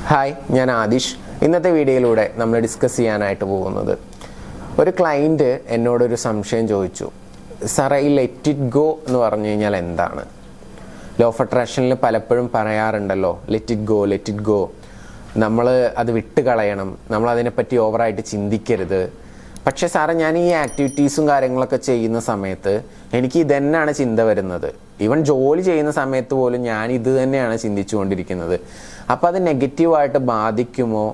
Hi, ഞാൻ ആദിഷ്. ഇന്നത്തെ വീഡിയോയിലൂടെ നമ്മൾ ഡിസ്കസ് ചെയ്യാനായിട്ട് പോകുന്നത്, ഒരു ക്ലയൻറ്റ് എന്നോടൊരു സംശയം ചോദിച്ചു. സാറേ, ഈ ലെറ്റ് ഇറ്റ് ഗോ എന്ന് പറഞ്ഞു കഴിഞ്ഞാൽ എന്താണ്? ലോ ഓഫ് അട്രാക്ഷനിൽ പലപ്പോഴും പറയാറുണ്ടല്ലോ, ലെറ്റ് ഇറ്റ് ഗോ, നമ്മൾ അത് വിട്ട് കളയണം, നമ്മൾ അതിനെപ്പറ്റി ഓവറായിട്ട് ചിന്തിക്കരുത്. പക്ഷേ സാറേ, ഞാൻ ഈ ആക്ടിവിറ്റീസും കാര്യങ്ങളൊക്കെ ചെയ്യുന്ന സമയത്ത് എനിക്ക് ഇത് തന്നെയാണ് ചിന്ത വരുന്നത്. ഈവൻ ജോലി ചെയ്യുന്ന സമയത്ത് പോലും ഞാൻ ഇത് തന്നെയാണ് ചിന്തിച്ചുകൊണ്ടിരിക്കുന്നത്. അപ്പോൾ അത് നെഗറ്റീവായിട്ട് ബാധിക്കുമോ?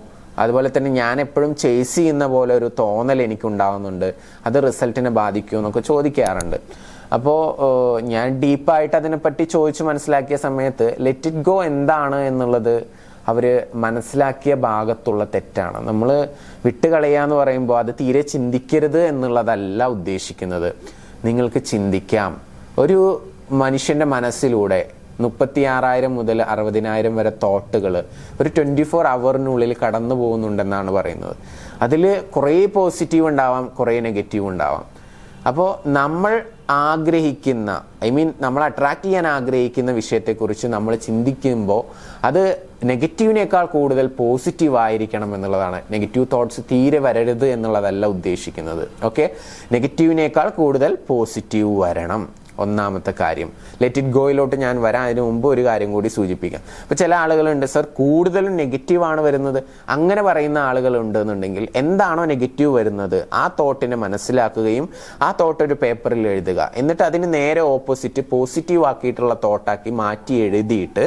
അതുപോലെ തന്നെ ഞാൻ എപ്പോഴും ചേസ് ചെയ്യുന്ന പോലെ ഒരു തോന്നൽ എനിക്കുണ്ടാകുന്നുണ്ട്, അത് റിസൾട്ടിനെ ബാധിക്കുമോ എന്നൊക്കെ ചോദിക്കാറുണ്ട്. അപ്പോൾ ഞാൻ ഡീപ്പായിട്ട് അതിനെപ്പറ്റി ചോദിച്ച് മനസ്സിലാക്കിയ സമയത്ത് ലെറ്റ് ഇറ്റ് ഗോ എന്താണ് എന്നുള്ളത് അവർ മനസ്സിലാക്കിയ ഭാഗത്തുള്ള തെറ്റാണ്. നമ്മൾ വിട്ടുകളയുക എന്ന് പറയുമ്പോൾ അത് തീരെ ചിന്തിക്കരുത് എന്നുള്ളതല്ല ഉദ്ദേശിക്കുന്നത്. നിങ്ങൾക്ക് ചിന്തിക്കാം. ഒരു മനുഷ്യൻ്റെ മനസ്സിലൂടെ 36,000 മുതൽ 60,000 വരെ തോട്ടുകൾ ഒരു 24 ഹവറിനുള്ളിൽ കടന്നു പോകുന്നുണ്ടെന്നാണ് പറയുന്നത്. അതിൽ കുറേ പോസിറ്റീവ് ഉണ്ടാവാം, കുറേ നെഗറ്റീവ് ഉണ്ടാവാം. അപ്പോൾ നമ്മൾ ആഗ്രഹിക്കുന്ന, നമ്മൾ അട്രാക്ട് ചെയ്യാൻ ആഗ്രഹിക്കുന്ന വിഷയത്തെക്കുറിച്ച് നമ്മൾ ചിന്തിക്കുമ്പോൾ അത് നെഗറ്റീവിനേക്കാൾ കൂടുതൽ പോസിറ്റീവ് ആയിരിക്കണം എന്നുള്ളതാണ്. നെഗറ്റീവ് തോട്ട്സ് തീരെ വരരുത് എന്നുള്ളതല്ല ഉദ്ദേശിക്കുന്നത്. ഓക്കെ, നെഗറ്റീവിനേക്കാൾ കൂടുതൽ പോസിറ്റീവ് വരണം. ഒന്നാമത്തെ കാര്യം. ലെറ്റ് ഇറ്റ് ഗോയിലോട്ട് ഞാൻ വരാം. അതിന് മുമ്പ് ഒരു കാര്യം കൂടി സൂചിപ്പിക്കാം. അപ്പോൾ ചില ആളുകളുണ്ട്, സർ കൂടുതലും നെഗറ്റീവാണ് വരുന്നത്, അങ്ങനെ പറയുന്ന ആളുകളുണ്ട് എന്നുണ്ടെങ്കിൽ എന്താണോ നെഗറ്റീവ് വരുന്നത് ആ തോട്ടിനെ മനസ്സിലാക്കുകയും ആ തോട്ട് ഒരു പേപ്പറിൽ എഴുതുക. എന്നിട്ട് അതിന് നേരെ ഓപ്പോസിറ്റ് പോസിറ്റീവ് ആക്കിയിട്ടുള്ള തോട്ടാക്കി മാറ്റി എഴുതിയിട്ട്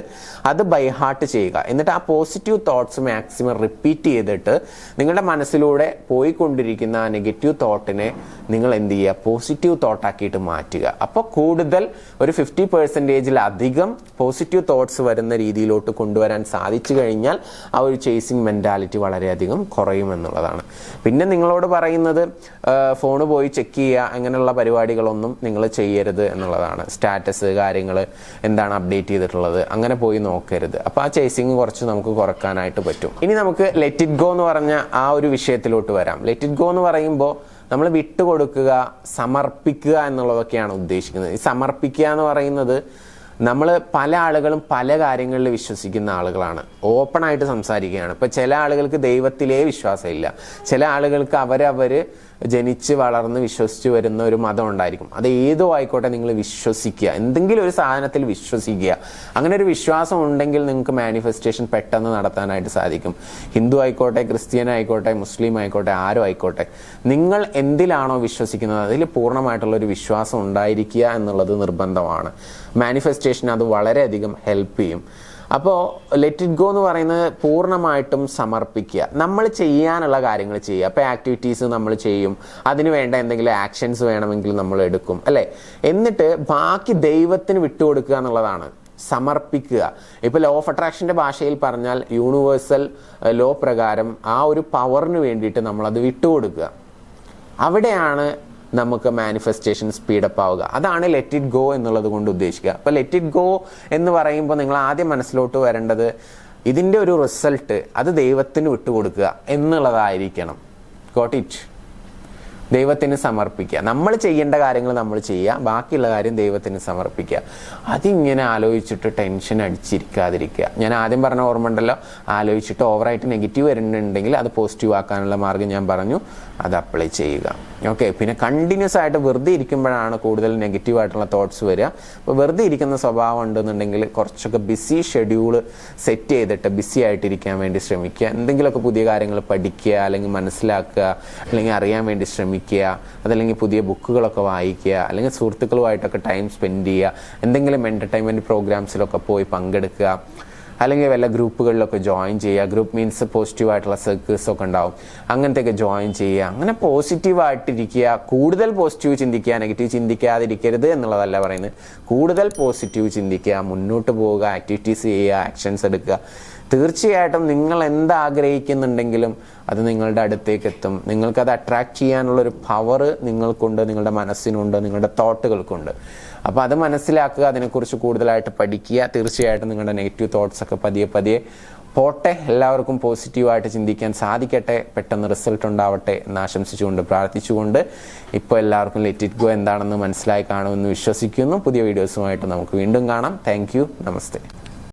അത് ബൈ ഹാർട്ട് ചെയ്യുക. എന്നിട്ട് ആ പോസിറ്റീവ് തോട്ട്സ് മാക്സിമം റിപ്പീറ്റ് ചെയ്തിട്ട് നിങ്ങളുടെ മനസ്സിലൂടെ പോയിക്കൊണ്ടിരിക്കുന്ന ആ നെഗറ്റീവ് തോട്ടിനെ നിങ്ങൾ എന്ത് ചെയ്യുക, പോസിറ്റീവ് തോട്ടാക്കിയിട്ട് മാറ്റുക. അപ്പോൾ കൂടുതൽ ഒരു 50%-ലധികം പോസിറ്റീവ് തോട്ട്സ് വരുന്ന രീതിയിലോട്ട് കൊണ്ടുവരാൻ സാധിച്ചു കഴിഞ്ഞാൽ ആ ഒരു ചേസിങ് മെൻറ്റാലിറ്റി വളരെയധികം കുറയുമെന്നുള്ളതാണ്. പിന്നെ നിങ്ങളോട് പറയുന്നത് ഫോണ് പോയി ചെക്ക് ചെയ്യുക, അങ്ങനെയുള്ള പരിപാടികളൊന്നും നിങ്ങൾ ചെയ്യരുത് എന്നുള്ളതാണ്. സ്റ്റാറ്റസ് കാര്യങ്ങൾ എന്താണ് അപ്ഡേറ്റ് ചെയ്തിട്ടുള്ളത് അങ്ങനെ പോയി നോക്കരുത്. അപ്പോൾ ആ ചേസിങ് കുറച്ച് നമുക്ക് കുറക്കാനായിട്ട് പറ്റും. ഇനി നമുക്ക് ലെറ്റ് ഇറ്റ് ഗോ എന്ന് പറഞ്ഞ ആ ഒരു വിഷയത്തിലോട്ട് വരാം. ലെറ്റ് ഇറ്റ് ഗോ എന്ന് പറയുമ്പോൾ നമ്മൾ വിട്ടുകൊടുക്കുക, സമർപ്പിക്കുക എന്നുള്ളതൊക്കെയാണ് ഉദ്ദേശിക്കുന്നത്. ഈ സമർപ്പിക്കുക എന്ന് പറയുന്നത്, നമ്മൾ പല ആളുകളും പല കാര്യങ്ങളിൽ വിശ്വസിക്കുന്ന ആളുകളാണ്, ഓപ്പണായിട്ട് സംസാരിക്കുകയാണ്. ഇപ്പം ചില ആളുകൾക്ക് ദൈവത്തിലേ വിശ്വാസമില്ല, ചില ആളുകൾക്ക് അവരവർ ജനിച്ച് വളർന്ന് വിശ്വസിച്ച് വരുന്ന ഒരു മതം ഉണ്ടായിരിക്കും. അത് ഏതോ ആയിക്കോട്ടെ, നിങ്ങൾ വിശ്വസിക്കുക, എന്തെങ്കിലും ഒരു സാധനത്തിൽ വിശ്വസിക്കുക. അങ്ങനെ ഒരു വിശ്വാസം ഉണ്ടെങ്കിൽ നിങ്ങൾക്ക് മാനിഫെസ്റ്റേഷൻ പെട്ടെന്ന് നടത്താനായിട്ട് സാധിക്കും. ഹിന്ദു ആയിക്കോട്ടെ, ക്രിസ്ത്യൻ ആയിക്കോട്ടെ, മുസ്ലിം ആയിക്കോട്ടെ, ആരും ആയിക്കോട്ടെ, നിങ്ങൾ എന്തിലാണോ വിശ്വസിക്കുന്നത് അതിൽ പൂർണ്ണമായിട്ടുള്ളൊരു വിശ്വാസം ഉണ്ടായിരിക്കുക എന്നുള്ളത് നിർബന്ധമാണ്. മാനിഫെസ്റ്റേഷൻ അത് വളരെയധികം ഹെൽപ്പ് ചെയ്യും. അപ്പോൾ ലെറ്റ് ഇറ്റ് ഗോ എന്ന് പറയുന്നത് പൂർണ്ണമായിട്ടും സമർപ്പിക്കുക, നമ്മൾ ചെയ്യാനുള്ള കാര്യങ്ങൾ ചെയ്യുക. അപ്പോൾ ആക്ടിവിറ്റീസ് നമ്മൾ ചെയ്യും, അതിന് വേണ്ട എന്തെങ്കിലും ആക്ഷൻസ് വേണമെങ്കിൽ നമ്മൾ എടുക്കും, അല്ലേ? എന്നിട്ട് ബാക്കി ദൈവത്തിന് വിട്ടുകൊടുക്കുക എന്നുള്ളതാണ് സമർപ്പിക്കുക. ഇപ്പോൾ ലോ ഓഫ് അട്രാക്ഷൻ്റെ ഭാഷയിൽ പറഞ്ഞാൽ യൂണിവേഴ്സൽ ലോ പ്രകാരം ആ ഒരു പവറിന് വേണ്ടിയിട്ട് നമ്മളത് വിട്ടുകൊടുക്കുക. അവിടെയാണ് നമുക്ക് മാനിഫെസ്റ്റേഷൻ സ്പീഡപ്പ് ആവുക. അതാണ് ലെറ്റ് ഇറ്റ് ഗോ എന്നുള്ളത് കൊണ്ട് ഉദ്ദേശിക്കുക. അപ്പോൾ ലെറ്റ് ഇറ്റ് ഗോ എന്ന് പറയുമ്പോൾ നിങ്ങൾ ആദ്യം മനസ്സിലോട്ട് വരേണ്ടത് ഇതിൻ്റെ ഒരു റിസൾട്ട് അത് ദൈവത്തിന് വിട്ടുകൊടുക്കുക എന്നുള്ളതായിരിക്കണം. Got it? ദൈവത്തിന് സമർപ്പിക്കുക. നമ്മൾ ചെയ്യേണ്ട കാര്യങ്ങൾ നമ്മൾ ചെയ്യുക, ബാക്കിയുള്ള കാര്യം ദൈവത്തിന് സമർപ്പിക്കുക. അതിങ്ങനെ ആലോചിച്ചിട്ട് ടെൻഷൻ അടിച്ചിരിക്കാതിരിക്കുക. ഞാൻ ആദ്യം പറഞ്ഞ ഓർമ്മ ഉണ്ടല്ലോ, ആലോചിച്ചിട്ട് ഓവറായിട്ട് നെഗറ്റീവ് വരുന്നുണ്ടെങ്കിൽ അത് പോസിറ്റീവ് ആക്കാനുള്ള മാർഗ്ഗം ഞാൻ പറഞ്ഞു, അത് അപ്ലൈ ചെയ്യുക. ഓക്കെ, പിന്നെ കണ്ടിന്യൂസ് ആയിട്ട് വെറുതെ ഇരിക്കുമ്പോഴാണ് കൂടുതൽ നെഗറ്റീവായിട്ടുള്ള തോട്ട്സ് വരിക. അപ്പോൾ വെറുതെ ഇരിക്കുന്ന സ്വഭാവം ഉണ്ടെന്നുണ്ടെങ്കിൽ കുറച്ചൊക്കെ ബിസി ഷെഡ്യൂൾ സെറ്റ് ചെയ്തിട്ട് ബിസി ആയിട്ടിരിക്കാൻ വേണ്ടി ശ്രമിക്കുക. എന്തെങ്കിലുമൊക്കെ പുതിയ കാര്യങ്ങൾ പഠിക്കുക, അല്ലെങ്കിൽ മനസ്സിലാക്കുക, അല്ലെങ്കിൽ അറിയാൻ വേണ്ടി ശ്രമിക്കുക. അതല്ലെങ്കിൽ പുതിയ ബുക്കുകളൊക്കെ വായിക്കുക, അല്ലെങ്കിൽ സുഹൃത്തുക്കളുമായിട്ടൊക്കെ ടൈം സ്പെൻഡ് ചെയ്യുക, എന്തെങ്കിലും എൻ്റർടൈൻമെൻറ്റ് പ്രോഗ്രാംസിലൊക്കെ പോയി പങ്കെടുക്കുക, അല്ലെങ്കിൽ വല്ല ഗ്രൂപ്പുകളിലൊക്കെ ജോയിൻ ചെയ്യുക. ഗ്രൂപ്പ് മീൻസ് പോസിറ്റീവായിട്ടുള്ള സർക്കിൾസൊക്കെ ഉണ്ടാവും, അങ്ങനത്തെയൊക്കെ ജോയിൻ ചെയ്യുക. അങ്ങനെ പോസിറ്റീവായിട്ടിരിക്കുക, കൂടുതൽ പോസിറ്റീവ് ചിന്തിക്കുക, നെഗറ്റീവ് ചിന്തിക്കാതിരിക്കരുത് എന്നുള്ളതല്ല പറയുന്നത്. കൂടുതൽ പോസിറ്റീവ് ചിന്തിക്കുക, മുന്നോട്ട് പോവുക, ആക്ടിവിറ്റീസ് ചെയ്യുക, ആക്ഷൻസ് എടുക്കുക. തീർച്ചയായിട്ടും നിങ്ങൾ എന്താഗ്രഹിക്കുന്നുണ്ടെങ്കിലും അത് നിങ്ങളുടെ അടുത്തേക്ക് എത്തും. നിങ്ങൾക്കത് അട്രാക്ട് ചെയ്യാനുള്ളൊരു പവർ നിങ്ങൾക്കുണ്ട്, നിങ്ങളുടെ മനസ്സിനുണ്ട്, നിങ്ങളുടെ തോട്ടുകൾക്കുണ്ട്. അപ്പോൾ അത് മനസ്സിലാക്കുക, അതിനെക്കുറിച്ച് കൂടുതലായിട്ട് പഠിക്കുക. തീർച്ചയായിട്ടും നിങ്ങളുടെ നെഗറ്റീവ് തോട്ട്സൊക്കെ പതിയെ പതിയെ പോട്ടെ. എല്ലാവർക്കും പോസിറ്റീവായിട്ട് ചിന്തിക്കാൻ സാധിക്കട്ടെ, പെട്ടെന്ന് റിസൾട്ട് ഉണ്ടാവട്ടെ എന്ന് ആശംസിച്ചുകൊണ്ട് പ്രാർത്ഥിച്ചുകൊണ്ട് ഇപ്പോൾ എല്ലാവർക്കും ലെറ്റ് ഇറ്റ് ഗോ എന്താണെന്ന് മനസ്സിലായി കാണുമെന്ന് വിശ്വസിക്കുന്നു. പുതിയ വീഡിയോസുമായിട്ട് നമുക്ക് വീണ്ടും കാണാം. Thank you. നമസ്തേ.